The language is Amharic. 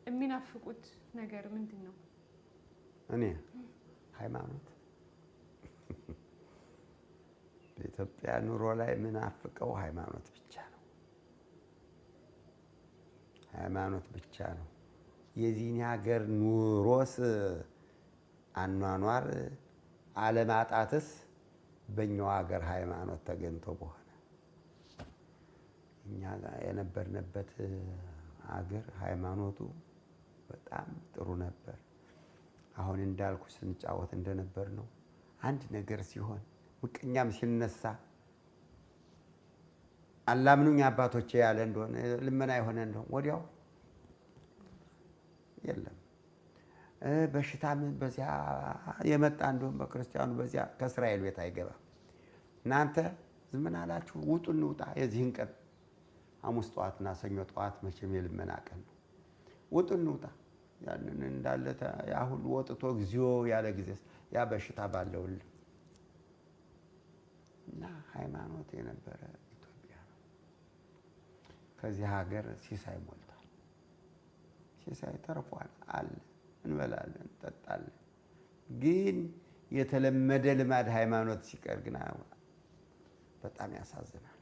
የሚናፍቁት ነገር ምንድነው? እኔ ሃይማኖት በኢትዮጵያ ኑሮ ላይ ምናፍቀው ሃይማኖት ብቻ ነው። ሃይማኖት ብቻ ነው። የዚህን ሀገር ኑሮስ አኗኗር አለማጣትስ በእኛው ሀገር ሃይማኖት ተገኝቶ በሆነ እኛ የነበርንበት ሀገር ሃይማኖቱ በጣም ጥሩ ነበር። አሁን እንዳልኩ ስንጫወት እንደነበር ነው። አንድ ነገር ሲሆን ምቀኛም ሲነሳ አላምኑኝ አባቶቼ ያለ እንደሆነ ልመና የሆነ እንደሆነ ወዲያው የለም። በሽታም በዚያ የመጣ እንደሆነ በክርስቲያኑ በዚያ ከእስራኤል ቤት አይገባም። እናንተ ዝም አላችሁ ውጡ እንውጣ። የዚህን ቀን ሐሙስ ጠዋትና ሰኞ ጠዋት መቼም የልመና ቀን ነው። ውጡ እንውጣ። ያንን እንዳለ ያ ሁሉ ወጥቶ እግዚኦ ያለ ጊዜ ያ በሽታ ባለውል እና ሃይማኖት የነበረ ኢትዮጵያ ነው። ከዚህ ሀገር ሲሳይ ሞልቷል። ሲሳይ ተርፏል አለ። እንበላለን እንጠጣለን። ግን የተለመደ ልማድ ሃይማኖት ሲቀር ግን በጣም ያሳዝናል።